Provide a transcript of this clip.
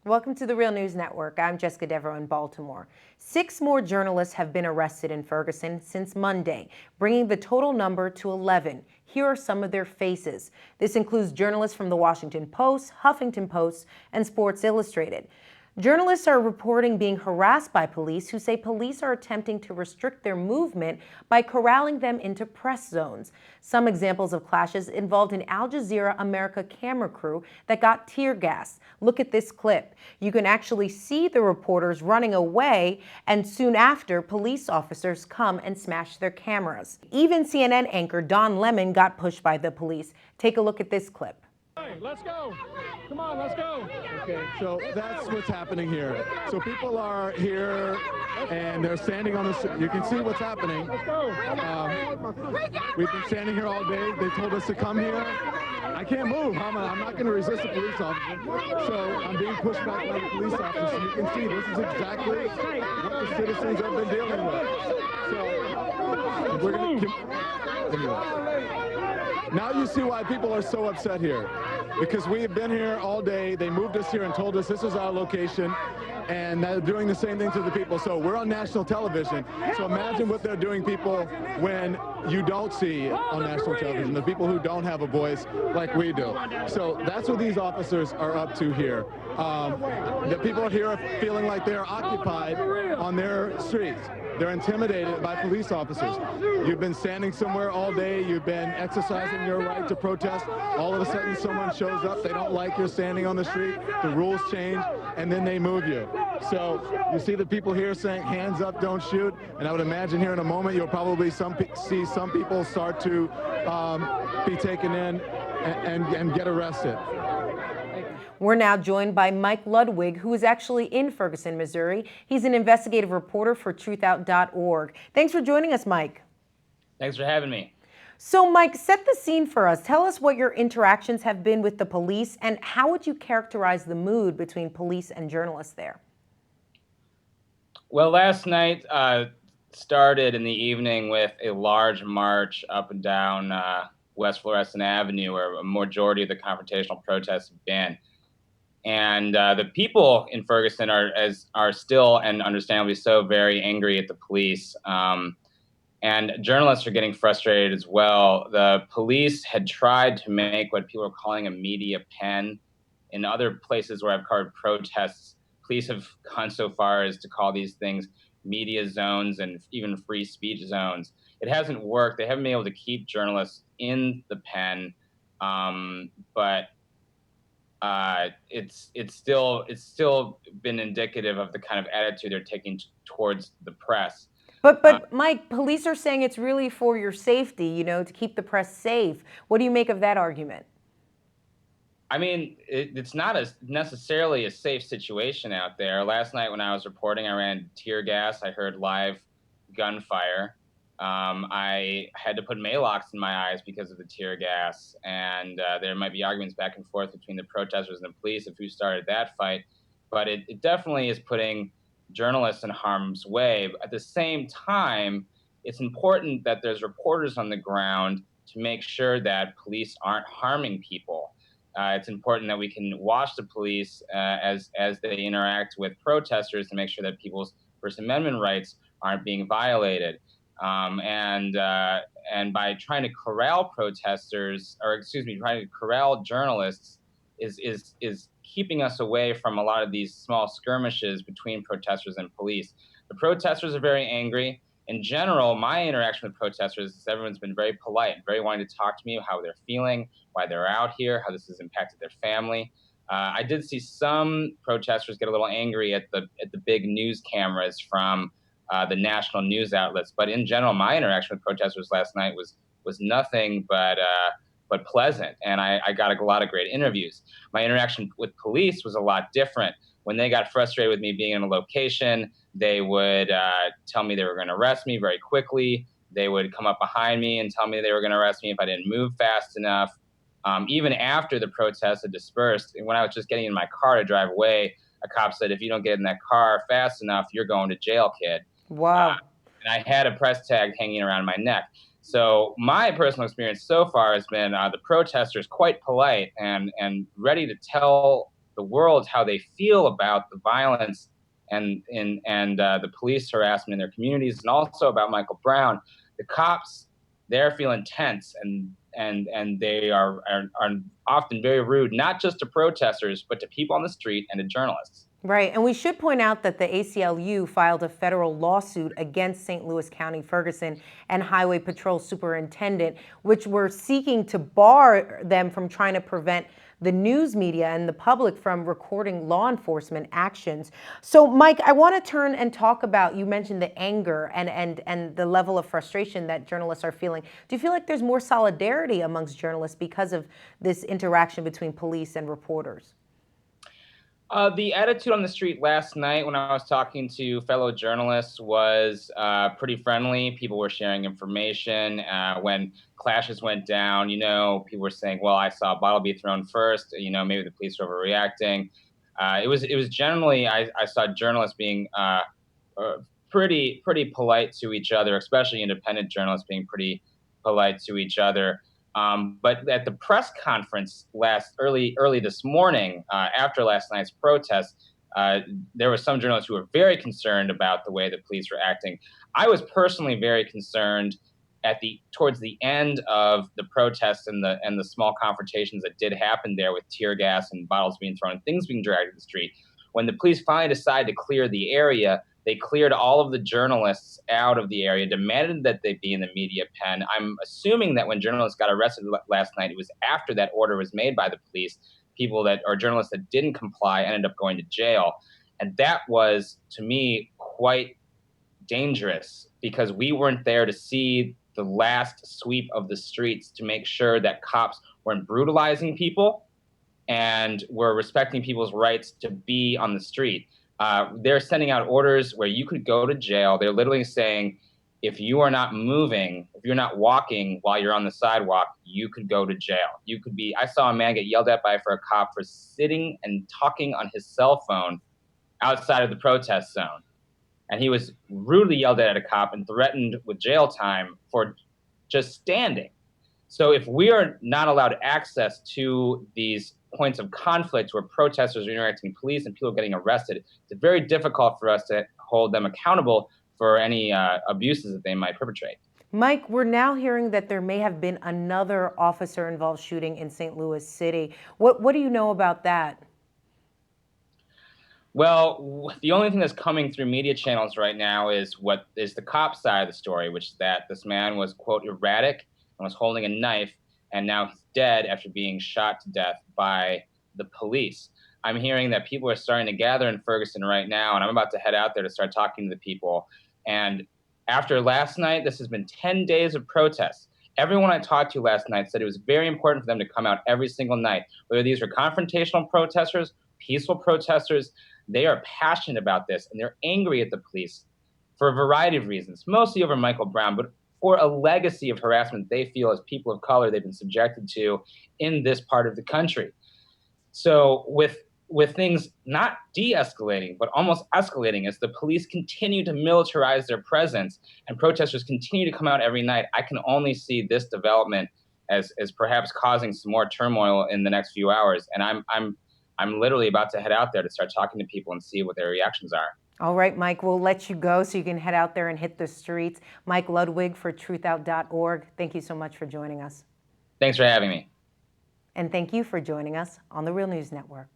Welcome to the Real News Network. I'm Jessica Devereaux in Baltimore. 6 more journalists have been arrested in Ferguson since Monday, bringing the total number to 11. Here are some of their faces. This includes journalists from the Washington Post, Huffington Post, and Sports Illustrated. Journalists are reporting being harassed by police who say police are attempting to restrict their movement by corralling them into press zones. Some examples of clashes involved an Al Jazeera America camera crew that got tear gassed. Look at this clip. You can actually see the reporters running away, and soon after, police officers come and smash their cameras. Even CNN anchor Don Lemon got pushed by the police. Take a look at this clip. Hey, let's go. Come on, let's go. Okay, so that's what's happening here. So people are here and they're standing on the, you can see what's happening. Let's go. We've been standing here all day. They told us to come here. I can't move. I'm not going to resist a police officer. So I'm being pushed back by the police officer. So you can see this is exactly what the citizens have been dealing with. So we're going to anyway. Now you see why people are so upset here. Because we have been here all day. They moved us here and told us this is our location, and they're doing the same thing to the people. So we're on national television. So imagine what they're doing, people, when you don't see on national television, the people who don't have a voice like we do. So that's what these officers are up to here. The people here are feeling like they're occupied on their streets. They're intimidated by police officers. You've been standing somewhere all day. You've been exercising your right to protest. All of a sudden, someone shows up. They don't like you're standing on the street. The rules change, and then they move you. So you see the people here saying, hands up, don't shoot. And I would imagine here in a moment, you'll probably see some people start to be taken in and get arrested. We're now joined by Mike Ludwig, who is actually in Ferguson, Missouri. He's an investigative reporter for truthout.org. Thanks for joining us, Mike. Thanks for having me. So, Mike, set the scene for us. Tell us what your interactions have been with the police, and how would you characterize the mood between police and journalists there? Well, last night started in the evening with a large march up and down West Florissant Avenue, where a majority of the confrontational protests have been. And the people in Ferguson are still, and understandably so, very angry at the police. And journalists are getting frustrated as well. The police had tried to make what people are calling a media pen. In other places where I've covered protests, police have gone so far as to call these things media zones and even free speech zones. It hasn't worked. They haven't been able to keep journalists in the pen, but it's still been indicative of the kind of attitude they're taking towards the press. But Mike, police are saying it's really for your safety, to keep the press safe. What do you make of that argument? I mean, it's not necessarily a safe situation out there. Last night when I was reporting, I ran tear gas. I heard live gunfire. I had to put Maalox in my eyes because of the tear gas, and there might be arguments back and forth between the protesters and the police of who started that fight. But it definitely is putting journalists in harm's way. But at the same time, it's important that there's reporters on the ground to make sure that police aren't harming people. It's important that we can watch the police as they interact with protesters to make sure that people's First Amendment rights aren't being violated. And by trying to corral protesters, trying to corral journalists is keeping us away from a lot of these small skirmishes between protesters and police. The protesters are very angry. In general, my interaction with protesters is everyone's been very polite, very wanting to talk to me, how they're feeling, why they're out here, how this has impacted their family. I did see some protesters get a little angry at the big news cameras from the national news outlets, but in general, my interaction with protesters last night was nothing but pleasant, and I got a lot of great interviews. My interaction with police was a lot different. When they got frustrated with me being in a location, they would tell me they were going to arrest me very quickly. They would come up behind me and tell me they were going to arrest me if I didn't move fast enough. Even after the protests had dispersed, when I was just getting in my car to drive away, a cop said, "If you don't get in that car fast enough, you're going to jail, kid." Wow. And I had a press tag hanging around my neck. So my personal experience so far has been the protesters quite polite and ready to tell the world how they feel about the violence and the police harassment in their communities, and also about Michael Brown. The cops, they're feeling tense, and they are often very rude, not just to protesters, but to people on the street and to journalists. Right, and we should point out that the ACLU filed a federal lawsuit against St. Louis County Ferguson and Highway Patrol Superintendent, which were seeking to bar them from trying to prevent the news media and the public from recording law enforcement actions. So, Mike, I want to turn and talk about, you mentioned the anger and the level of frustration that journalists are feeling. Do you feel like there's more solidarity amongst journalists because of this interaction between police and reporters? The attitude on the street last night when I was talking to fellow journalists was pretty friendly. People were sharing information. When clashes went down, people were saying, "Well, I saw a bottle be thrown first. Maybe the police were overreacting." It was generally I saw journalists being pretty polite to each other, especially independent journalists being pretty polite to each other. But at the press conference early this morning, after last night's protest, there were some journalists who were very concerned about the way the police were acting. I was personally very concerned towards the end of the protests and the small confrontations that did happen there with tear gas and bottles being thrown and things being dragged to the street. When the police finally decided to clear the area, they cleared all of the journalists out of the area, demanded that they be in the media pen. I'm assuming that when journalists got arrested last night, it was after that order was made by the police. Journalists that didn't comply ended up going to jail. And that was, to me, quite dangerous because we weren't there to see the last sweep of the streets to make sure that cops weren't brutalizing people and were respecting people's rights to be on the street. They're sending out orders where you could go to jail. They're literally saying, if you are not moving, if you're not walking while you're on the sidewalk, you could go to jail. I saw a man get yelled at for a cop for sitting and talking on his cell phone outside of the protest zone. And he was rudely yelled at a cop and threatened with jail time for just standing. So if we are not allowed access to these points of conflict where protesters are interacting with police and people are getting arrested, it's very difficult for us to hold them accountable for any abuses that they might perpetrate. Mike, we're now hearing that there may have been another officer-involved shooting in St. Louis City. What do you know about that? Well, the only thing that's coming through media channels right now is what is the cop side of the story, which is that this man was, quote, erratic and was holding a knife, and now he's dead after being shot to death by the police. I'm hearing that people are starting to gather in Ferguson right now, and I'm about to head out there to start talking to the people. And after last night, this has been 10 days of protests. Everyone I talked to last night said it was very important for them to come out every single night, whether these were confrontational protesters, peaceful protesters. They are passionate about this, and they're angry at the police for a variety of reasons, mostly over Michael Brown, but for a legacy of harassment they feel as people of color they've been subjected to in this part of the country. So with things not de-escalating, but almost escalating as the police continue to militarize their presence and protesters continue to come out every night, I can only see this development as perhaps causing some more turmoil in the next few hours. And I'm literally about to head out there to start talking to people and see what their reactions are. All right, Mike, we'll let you go so you can head out there and hit the streets. Mike Ludwig for truthout.org. Thank you so much for joining us. Thanks for having me. And thank you for joining us on the Real News Network.